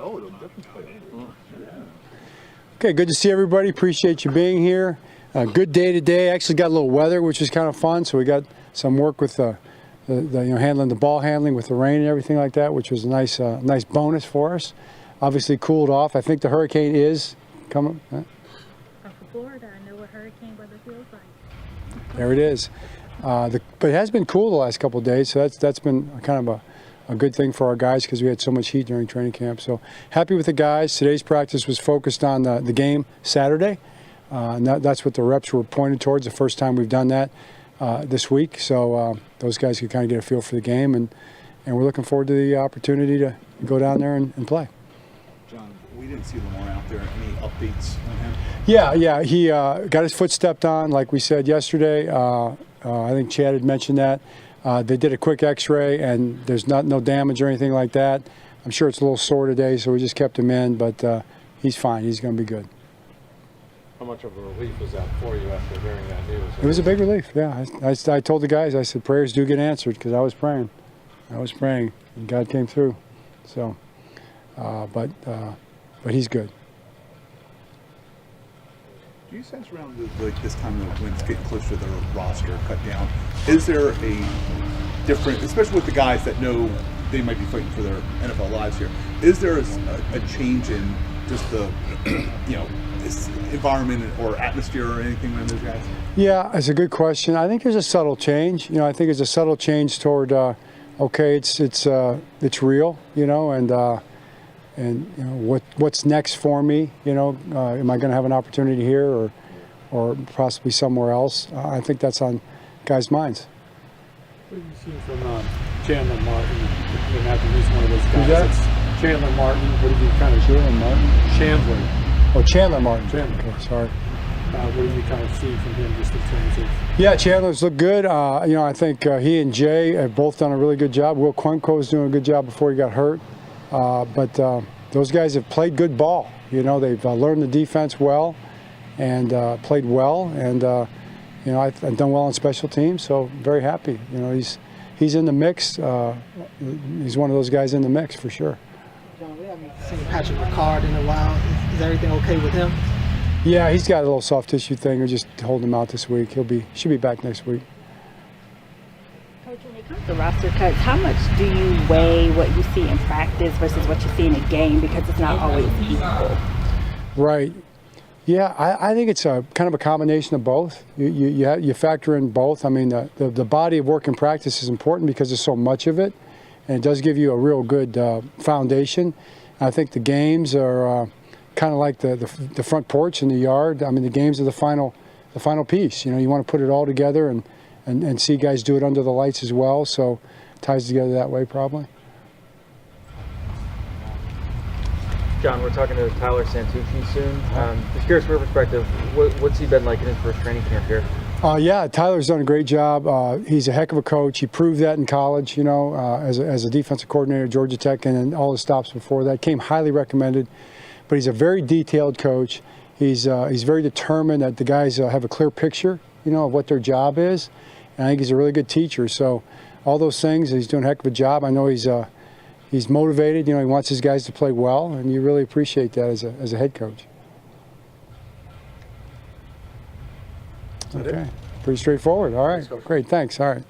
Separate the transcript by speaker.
Speaker 1: Oh, they'll definitely play.
Speaker 2: Okay, good to see everybody. Appreciate you being here. Good day today. Actually got a little weather, which was kind of fun. So we got some work with the handling the ball handling with the rain and everything like that, which was a nice bonus for us. Obviously cooled off. I think the hurricane is coming.
Speaker 3: From Florida, I know what hurricane weather feels like.
Speaker 2: There it is. But it has been cool the last couple of days, so that's been kind of a good thing for our guys because we had so much heat during training camp. So happy with the guys. Today's practice was focused on the game Saturday. And that's what the reps were pointed towards, the first time we've done that this week. So those guys could kind of get a feel for the game, and we're looking forward to the opportunity to go down there and play.
Speaker 1: John, we didn't see Lamar out there. Any updates on him?
Speaker 2: Yeah, he got his foot stepped on, like we said yesterday. I think Chad had mentioned that. They did a quick x-ray, and there's no damage or anything like that. I'm sure it's a little sore today, so we just kept him in, but he's fine. He's going to be good.
Speaker 4: How much of a relief was that for you after hearing that news?
Speaker 2: It was a big relief, yeah. I told the guys, I said, prayers do get answered, because I was praying. And God came through. So, but he's good.
Speaker 1: Do you sense around this time when it's getting closer to the roster cut down, is there a different, especially with the guys that know they might be fighting for their NFL lives here, is there a change in just the, this environment or atmosphere or anything around those guys?
Speaker 2: Yeah, it's a good question. I think there's a subtle change. I think it's a subtle change toward, okay, it's real, and what's next for me? Am I going to have an opportunity here or possibly somewhere else? I think that's on guys' minds.
Speaker 4: What have you seen from Chandler Martin? You have to use one of those guys. It's Chandler Martin. What have you kind of
Speaker 2: Chandler Martin?
Speaker 4: Chandler.
Speaker 2: Oh, Chandler Martin.
Speaker 4: Chandler.
Speaker 2: Okay, sorry.
Speaker 4: What have you kind of seen from him just in terms of?
Speaker 2: Yeah, Chandler's looked good. I think he and Jay have both done a really good job. Will Quenko was doing a good job before he got hurt. But those guys have played good ball. They've learned the defense well and played well. And, I've done well on special teams, so very happy. He's in the mix. He's one of those guys in the mix for sure.
Speaker 5: John, we haven't seen Patrick Ricard in a while. Is everything okay with him?
Speaker 2: Yeah, he's got a little soft tissue thing. We're just holding him out this week. Should be back next week.
Speaker 6: Coach, when it comes to roster cuts, how much do you weigh what you see in practice versus what you see in a game, because it's not always equal?
Speaker 2: Right. Yeah, I think it's a kind of a combination of both. You factor in both. I mean, the body of work in practice is important because there's so much of it, and it does give you a real good foundation. I think the games are kind of like the front porch in the yard. I mean, the games are the final piece. You want to put it all together and see guys do it under the lights as well. So it ties together that way probably.
Speaker 7: John, we're talking to Tyler Santucci soon. Just curious from your perspective, what's he been like in his first training camp here?
Speaker 2: Yeah, Tyler's done a great job. He's a heck of a coach. He proved that in college, as a defensive coordinator at Georgia Tech, and then all the stops before that. Came highly recommended. But he's a very detailed coach. He's very determined that the guys have a clear picture, of what their job is. And I think he's a really good teacher. So all those things, he's doing a heck of a job. I know he's motivated. He wants his guys to play well, and you really appreciate that as a head coach. Okay, pretty straightforward. All right, great, thanks. All right.